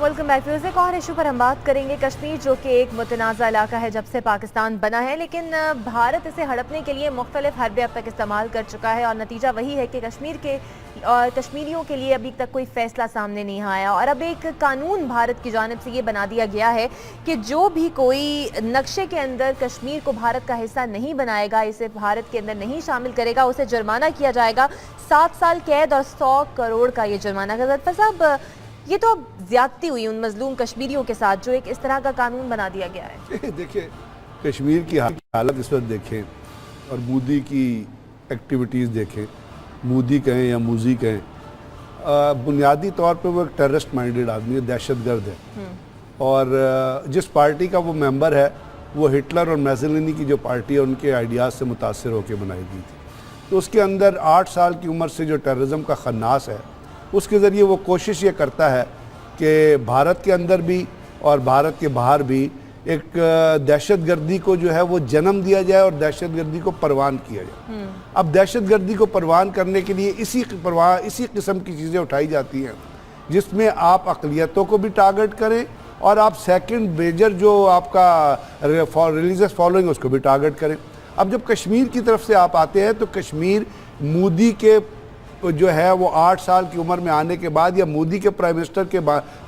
Welcome back views. ایک اور issue پر ہم بات کریں گے، کشمیر جو کہ ایک متنازع علاقہ ہے جب سے پاکستان بنا ہے، لیکن بھارت اسے ہڑپنے کے لیے مختلف حربے اب تک استعمال کر چکا ہے اور نتیجہ وہی ہے کہ کشمیریوں کے لیے ابھی تک کوئی فیصلہ سامنے نہیں آیا، اور اب ایک قانون بھارت کی جانب سے یہ بنا دیا گیا ہے کہ جو بھی کوئی نقشے کے اندر کشمیر کو بھارت کا حصہ نہیں بنائے گا، اسے بھارت کے اندر نہیں شامل کرے گا، اسے جرمانہ کیا جائے گا، 7 سال قید اور 100 کروڑ کا یہ جرمانہ۔ غضنفر صاحب، یہ تو اب زیادتی ہوئی ان مظلوم کشمیریوں کے ساتھ جو ایک اس طرح کا قانون بنا دیا گیا ہے۔ دیکھیں، کشمیر کی حالت اس وقت دیکھیں اور مودی کی ایکٹیویٹیز دیکھیں، مودی کہیں یا موزی کہیں، بنیادی طور پہ وہ ایک ٹیررسٹ مائنڈڈ آدمی ہے، دہشت گرد ہے، اور جس پارٹی کا وہ ممبر ہے وہ ہٹلر اور میزولینی کی جو پارٹی ہے ان کے آئیڈیاز سے متاثر ہو کے بنائی گئی تھی، تو اس کے اندر 8 سال کی عمر سے جو ٹیررزم کا خناس ہے اس کے ذریعے وہ کوشش یہ کرتا ہے کہ بھارت کے اندر بھی اور بھارت کے باہر بھی ایک دہشت گردی کو جو ہے وہ جنم دیا جائے اور دہشت گردی کو پروان کیا جائے۔ اب دہشت گردی کو پروان کرنے کے لیے اسی قسم کی چیزیں اٹھائی جاتی ہیں جس میں آپ اقلیتوں کو بھی ٹارگٹ کریں اور آپ سیکنڈ میجر جو آپ کا ریلیجس فالوئنگ اس کو بھی ٹارگٹ کریں۔ اب جب کشمیر کی طرف سے آپ آتے ہیں تو کشمیر مودی کے جو ہے وہ 8 سال کی عمر میں آنے کے بعد یا مودی کے پرائم منسٹر کے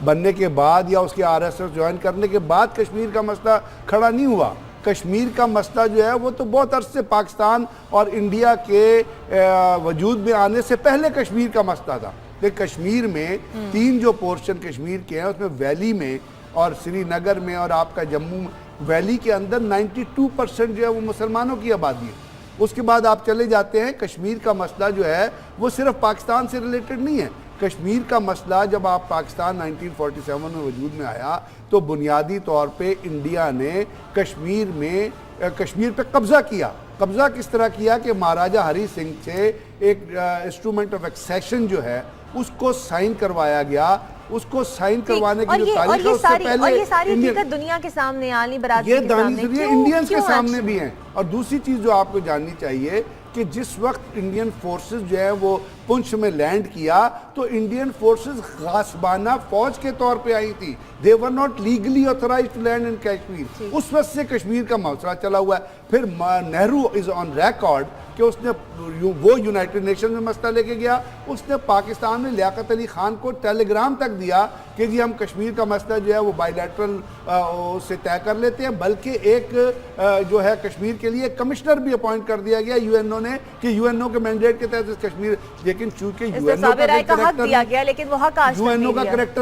بننے کے بعد یا اس کے RSS جوائن کرنے کے بعد کشمیر کا مسئلہ کھڑا نہیں ہوا۔ کشمیر کا مسئلہ جو ہے وہ تو بہت عرصے سے پاکستان اور انڈیا کے وجود میں آنے سے پہلے کشمیر کا مسئلہ تھا کہ کشمیر میں 3 جو پورشن کشمیر کے ہیں اس میں ویلی میں اور سری نگر میں اور آپ کا جموں ویلی کے اندر 92% جو ہے وہ مسلمانوں کی آبادی ہے۔ اس کے بعد آپ چلے جاتے ہیں، کشمیر کا مسئلہ جو ہے وہ صرف پاکستان سے ریلیٹڈ نہیں ہے۔ کشمیر کا مسئلہ جب آپ پاکستان 1947 میں وجود میں آیا تو بنیادی طور پہ انڈیا نے کشمیر پہ قبضہ کیا۔ قبضہ کس طرح کیا کہ مہاراجہ ہری سنگھ سے ایک انسٹرومنٹ آف ایکسیشن جو ہے اس کو سائن کروایا گیا۔ اس کو سائن کروانے کی جو تاریخ ہے اس سے پہلے اور یہ ساری حقیقت دنیا کے سامنے، عالمی برادری کے سامنے، یہ انڈینز کے سامنے بھی ہیں۔ اور دوسری چیز جو آپ کو جاننی چاہیے کہ جس وقت انڈین فورسز جو ہے وہ پنچ میں لینڈ کیا تو انڈین فورسز غاصبانہ فوج کے طور پہ آئی تھی۔ they were not legally authorized to land in Kashmir. اس وقت سے کشمیر کا مسئلہ چلا ہوا ہے۔ پھر نہرو از آن ریکارڈ کہ اس نے وہ یونائٹڈ نیشن میں مسئلہ لے کے گیا، اس نے پاکستان میں لیاقت علی خان کو ٹیلی گرام تک دیا کہ جی ہم کشمیر کا مسئلہ جو ہے وہ بائی لیٹرل سے طے کر لیتے ہیں، بلکہ ایک جو ہے کشمیر کے لیے کمشنر بھی اپوائنٹ کر دیا گیا UN نے کہ UN کے مینڈیٹ کے تحت کشمیر، لیکن چونکہ UN کا کریکٹر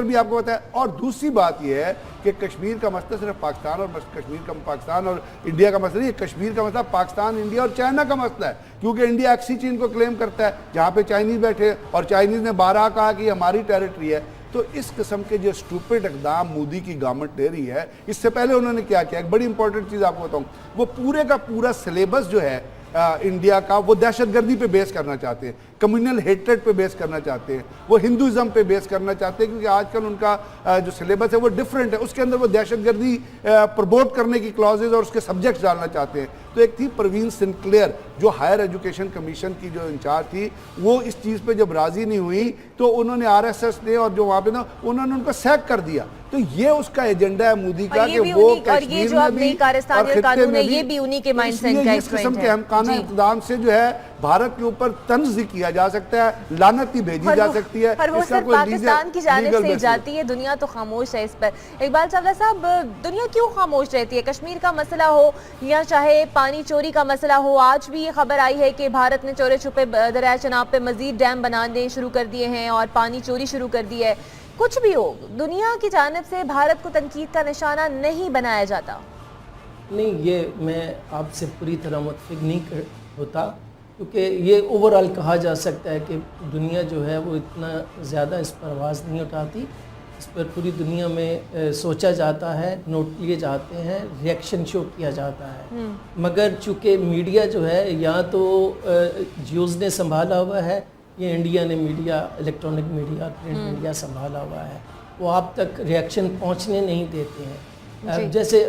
بھی آپ کو پتا ہے۔ اور دوسری بات یہ ہے کہ کشمیر کا مسئلہ صرف پاکستان اور انڈیا کا مسئلہ نہیں ہے، کشمیر کا مسئلہ پاکستان، انڈیا اور چائنا کا مسئلہ ہے، کیونکہ انڈیا ایکسی چین کو کلیم کرتا ہے جہاں پہ چائنیز بیٹھے اور چائنیز نے 12 کہا کہ یہ ہماری ٹیریٹری ہے۔ تو اس قسم کے جو سٹوپڈ اقدام مودی کی گورنمنٹ لے رہی ہے، اس سے پہلے انہوں نے کیا کیا، ایک بڑی امپورٹنٹ چیز آپ کو بتاؤں، وہ پورے کا پورا سلیبس جو ہے انڈیا کا وہ دہشت گردی پہ بیس کرنا چاہتے ہیں، کمیونل ہیٹریڈ پہ بیس کرنا چاہتے ہیں، وہ ہندوازم پہ بیس کرنا چاہتے ہیں، کیونکہ آج کل ان کا جو سلیبس ہے وہ ڈیفرنٹ ہے، اس کے اندر وہ دہشت گردی پروموٹ کرنے کی کلازز اور اس کے سبجیکٹس ڈالنا چاہتے ہیں۔ تو ایک تھی پروین سنکلیئر جو ہائر ایجوکیشن کمیشن کی جو انچارج تھی، وہ اس چیز پہ جب راضی نہیں ہوئی تو انہوں نے RSS نے اور جو وہاں پہ نا انہوں نے ان کو سیک کر دیا۔ تو یہ اس کا ایجنڈا ہے مودی کا کہ وہ کشمیر میں بھی اور خطے میں بھی، اس لیے اس قسم کے احمقانہ اقدام سے جو ہے بھارت کے اوپر طنز کیا جا سکتا ہے، لعنت ہی بھیجی جا سکتی ہے۔ پر وہ صرف پاکستان کی جانب سے جاتی ہے، دنیا تو خاموش ہے اس پر۔ اقبال چاولہ صاحب، دنیا کیوں خاموش رہتی ہے؟ کشمیر کا مسئلہ ہو یا چاہے پانی چوری کا مسئلہ ہو، آج بھی یہ خبر آئی ہے کہ بھارت نے چورے چھپے دریائے چناب پہ مزید ڈیم بنانے شروع کر دیے ہیں اور پانی چوری شروع کر دی ہے۔ کچھ بھی ہو، دنیا کی جانب سے بھارت کو تنقید کا نشانہ نہیں بنایا جاتا۔ نہیں، یہ میں آپ سے پوری طرح متفق نہیں ہوتا، کیونکہ یہ اوورآل کہا جا سکتا ہے کہ دنیا جو ہے وہ اتنا زیادہ اس پر آواز نہیں اٹھاتی، اس پر پوری دنیا میں سوچا جاتا ہے، نوٹ لیے جاتے ہیں، ریئیکشن شو کیا جاتا ہے، مگر چونکہ میڈیا جو ہے یا تو جیوز نے سنبھالا ہوا ہے یہ انڈیا نے media, electronic media, print media سنبھالا ہوا ہے، وہ آپ تک ریئیکشن پہنچنے نہیں دیتے ہیں۔ جیسے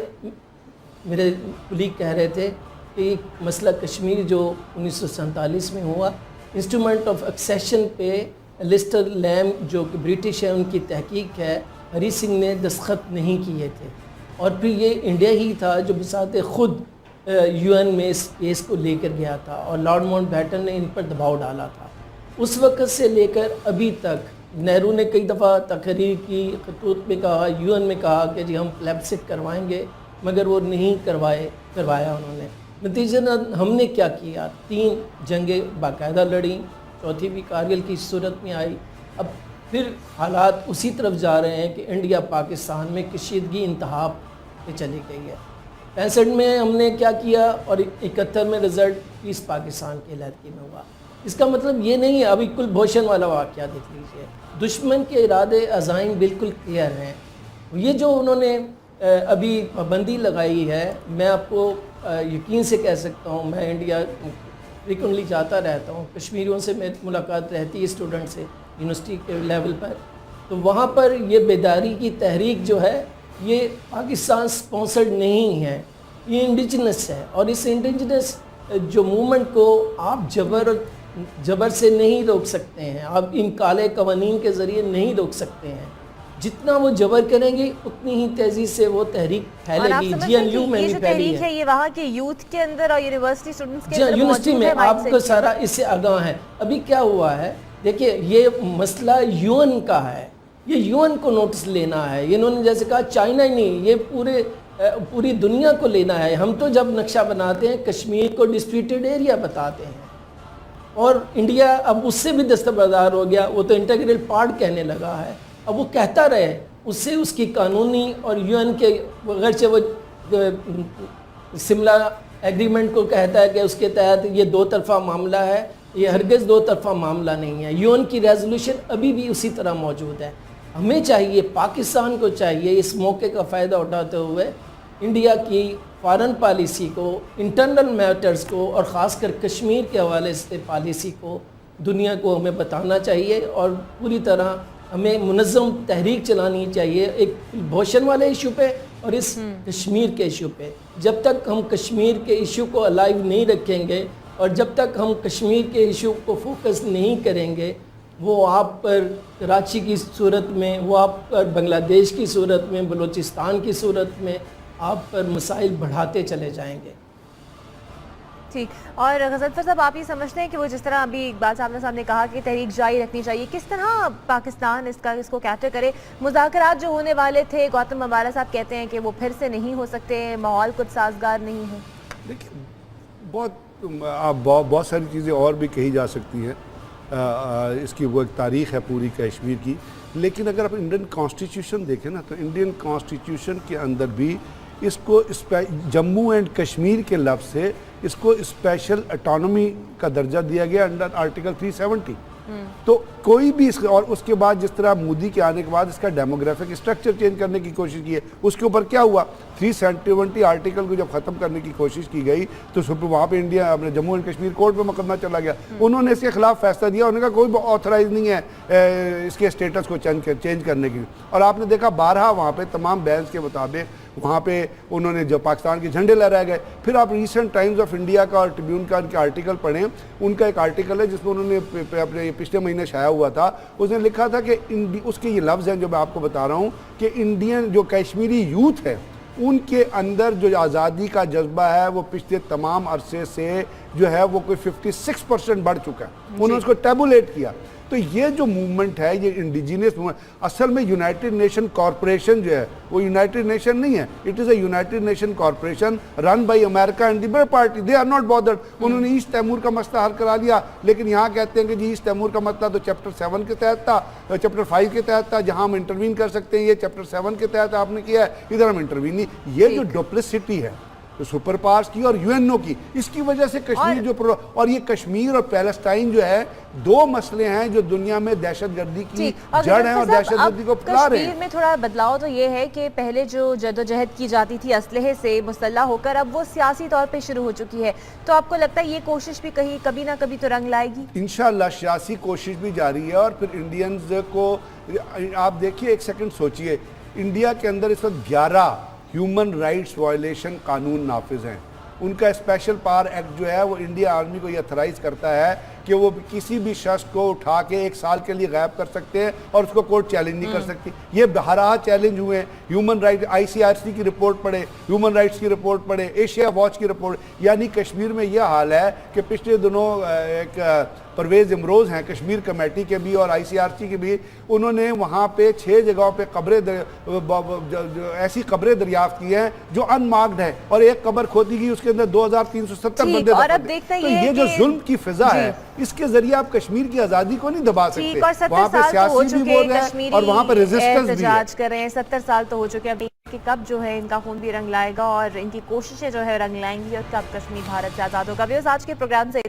میرے کلیگ کہہ رہے تھے کہ مسئلہ کشمیر جو 1947 میں ہوا، انسٹرومنٹ آف ایکسیشن پہ لسٹر لیم جو کہ برٹش ہے، ان کی تحقیق ہے ہری سنگھ نے دستخط نہیں کیے تھے، اور پھر یہ انڈیا ہی تھا جو بساط خود یو این میں اس کیس کو لے کر گیا تھا، اور لارڈ ماؤنٹ بیٹن نے ان پر دباؤ ڈالا تھا۔ اس وقت سے لے کر ابھی تک نہرو نے کئی دفعہ تقریر کی، خطوط میں کہا، یو این میں کہا کہ جی ہم پلیبسٹ کروائیں گے، مگر وہ نہیں کروایا انہوں نے۔ نتیجہ ہم نے کیا کیا، 3 جنگیں باقاعدہ لڑیں، چوتھی بھی کارگل کی صورت میں آئی۔ اب پھر حالات اسی طرف جا رہے ہیں کہ انڈیا پاکستان میں کشیدگی انتہا پہ چلی گئی ہے۔ 65 میں ہم نے کیا کیا، اور 71 میں رزلٹ پیس پاکستان کے علیحدگی میں ہوا۔ اس کا مطلب یہ نہیں ہے، ابھی کلبھوشن والا واقعہ دیکھ لیجئے، دشمن کے ارادے عزائم بالکل کلیئر ہیں۔ یہ جو انہوں نے ابھی پابندی لگائی ہے، میں آپ کو یقین سے کہہ سکتا ہوں، میں انڈیا فریکوینٹلی جاتا رہتا ہوں، کشمیریوں سے میری ملاقات رہتی ہے، اسٹوڈنٹ سے یونیورسٹی کے لیول پر، تو وہاں پر یہ بیداری کی تحریک جو ہے یہ پاکستان سپانسرڈ نہیں ہے، یہ انڈیجنس ہے، اور اس انڈیجنس جو موومنٹ کو آپ جبر سے نہیں روک سکتے ہیں، آپ ان کالے قوانین کے ذریعے نہیں روک سکتے ہیں۔ جتنا وہ جبر کریں گے اتنی ہی تیزی سے وہ تحریک پھیلے گی۔ جی این یو میں بھی پھیلی ہے، یہ وہاں کے یوتھ کے اندر اور یونیورسٹی اسٹوڈنٹس کے جی اندر یونیورسٹی میں آپ کو سارا اس سے آگاہ ہے۔ ابھی کیا ہوا ہے دیکھیے، یہ مسئلہ یو این کا ہے، یہ یو این کو نوٹس لینا ہے۔ انہوں نے جیسے کہا چائنا ہی نہیں، یہ پوری دنیا کو لینا ہے۔ ہم تو جب نقشہ بناتے ہیں کشمیر کو ڈسپیوٹڈ ایریا بتاتے ہیں، اور انڈیا اب اس سے بھی دستبردار ہو گیا، وہ تو انٹیگرل پارٹ کہنے لگا ہے۔ اب وہ کہتا رہے، اس سے اس کی قانونی اور یو این کے اگرچہ وہ شملہ ایگریمنٹ کو کہتا ہے کہ اس کے تحت یہ 2 طرفہ معاملہ ہے، یہ ہرگز 2 طرفہ معاملہ نہیں ہے۔ یو این کی ریزولوشن ابھی بھی اسی طرح موجود ہے۔ ہمیں چاہیے، پاکستان کو چاہیے، اس موقع کا فائدہ اٹھاتے ہوئے انڈیا کی فارن پالیسی کو، انٹرنل میٹرز کو، اور خاص کر کشمیر کے حوالے سے پالیسی کو دنیا کو ہمیں بتانا چاہیے، اور پوری طرح ہمیں منظم تحریک چلانی چاہیے، ایک بھوشن والے ایشو پہ اور اس کشمیر کے ایشو پہ۔ جب تک ہم کشمیر کے ایشو کو الائیو نہیں رکھیں گے، اور جب تک ہم کشمیر کے ایشو کو فوکس نہیں کریں گے، وہ آپ پر کراچی کی صورت میں، وہ آپ پر بنگلہ دیش کی صورت میں، بلوچستان کی صورت میں آپ پر مسائل بڑھاتے چلے جائیں گے۔ ٹھیک، اور غضنفر صاحب آپ یہ سمجھتے ہیں کہ وہ جس طرح ابھی اقبال صاحب نے کہا کہ تحریک جاری رکھنی چاہیے، کس طرح پاکستان اس کو کیپچر کرے؟ مذاکرات جو ہونے والے تھے، گوتم مبارک صاحب کہتے ہیں کہ وہ پھر سے نہیں ہو سکتے، ماحول کچھ سازگار نہیں ہے۔ دیکھیں، بہت ساری چیزیں اور بھی کہی جا سکتی ہیں، اس کی وہ ایک تاریخ ہے پوری کشمیر کی، لیکن اگر آپ انڈین کانسٹیٹیوشن دیکھیں نا، تو انڈین کانسٹیٹیوشن کے اندر بھی اس کو جموں اینڈ کشمیر کے لفظ سے اس کو اسپیشل اٹانومی کا درجہ دیا گیا انڈر آرٹیکل 370۔ تو کوئی بھی اور اس کے بعد جس طرح مودی کے آنے کے بعد اس کا ڈیموگرافک اسٹرکچر چینج کرنے کی کوشش کی ہے، اس کے اوپر کیا ہوا، 370 آرٹیکل کو جب ختم کرنے کی کوشش کی گئی تو وہاں پہ انڈیا اپنے جموں اینڈ کشمیر کورٹ پہ مقدمہ چلا گیا، انہوں نے اس کے خلاف فیصلہ دیا، انہوں نے کہا کوئی آتھرائز نہیں ہے اس کے اسٹیٹس کو چینج کرنے کی، اور آپ نے دیکھا بارہا وہاں پہ تمام بینس کے مطابق وہاں پہ انہوں نے جو پاکستان کے جھنڈے لہرائے گئے۔ پھر آپ ریسنٹ ٹائمز آف انڈیا کا اور ٹریبیون کا ان کے آرٹیکل پڑھیں، ان کا ایک آرٹیکل ہے جس میں انہوں نے اپنے پچھلے مہینے شائع ہوا تھا، اس نے لکھا تھا کہ اس کے یہ لفظ ہیں جو میں آپ کو بتا رہا ہوں کہ انڈین جو کشمیری یوتھ ہے ان کے اندر جو آزادی کا جذبہ ہے وہ پچھلے تمام عرصے سے جو ہے وہ کوئی 56% بڑھ چکا ہے، انہوں نے اس کو ٹیبولیٹ کیا۔ تو یہ جو موومنٹ ہے، یہ انڈیجینس موومنٹ، اصل میں یونائٹڈ نیشن کارپوریشن جو ہے وہ یونائٹڈ نیشن نہیں ہے، it is a united nation corporation run by America and the labour party, they are not bothered. انہوں نے ایسٹ تیمور کا مسئلہ حل کرا لیا، لیکن یہاں کہتے ہیں کہ جی ایسٹ تیمور کا مسئلہ تو چیپٹر 7 کے تحت تھا، چیپٹر 5 کے تحت تھا، جہاں ہم انٹروین کر سکتے ہیں، یہ چیپٹر 7 کے تحت آپ نے کیا ہے، ادھر ہم انٹروین نہیں۔ یہ جو ڈپلسٹی ہے سپر پاورز کی اور یو این او کی، اس کی وجہ سے کشمیر جو اور یہ کشمیر اور پیلسٹائن جو ہے 2 مسئلے ہیں جو دنیا میں دہشت گردی کی جڑ ہیں اور دہشت گردی کو پھیلا رہے ہیں۔ کشمیر میں تھوڑا بدلاؤ تو یہ ہے کہ پہلے جو جدوجہد کی جاتی تھی اسلحے سے مسلح ہو کر، اب وہ سیاسی طور پہ شروع ہو چکی ہے، تو آپ کو لگتا ہے یہ کوشش بھی کبھی نہ کبھی تو رنگ لائے گی؟ انشاءاللہ سیاسی کوشش بھی جاری ہے، اور پھر انڈینز کو آپ دیکھیے، ایک سیکنڈ سوچئے، انڈیا کے اندر اس وقت 11 ہیومن رائٹس وائلیشن قانون نافذ ہیں۔ ان کا اسپیشل پاور ایکٹ جو ہے وہ انڈیا آرمی کو یہ اتھرائز کرتا ہے کہ کہ وہ کسی بھی شخص کو اٹھا کے 1 سال کے لیے غائب کر سکتے ہیں اور اس کو کورٹ چیلنج نہیں کر سکتی. یہ بہرحال چیلنج ہوئے ہیں. ہیومن رائٹ ICRC کی رپورٹ پڑھے, ہیومن رائٹس کی رپورٹ پڑھے, ایشیا واچ کی رپورٹ. یعنی کشمیر میں یہ حال ہے کہ پچھلے دنوں ایک پرویز امروز ہیں کشمیر کمیٹی کے بھی اور ICRC کے بھی, انہوں نے وہاں پہ 6 جگہوں پہ ایسی قبریں دریافت کی ہیں جو ان مارکڈ ہے, اور ایک قبر کھودی گئی, اس کے اندر 2370 بندے دفن ہیں. تو یہ جو ظلم کی فضا ہے, اس کے ذریعے آپ کشمیر کی آزادی کو نہیں دبا سکتے. وہاں پہ سیاسی بھی بول رہے ہیں اور وہاں پہ ریزسٹنس بھی ہے. کر رہے ہیں 70 سال تو ہو چکے ہیں کہ کب جو ہے ان کا خون بھی رنگ لائے گا اور ان کی کوششیں جو ہے رنگ لائیں گی اور کب کشمیر بھارت سے آزاد ہوگا. آج کے پروگرام سے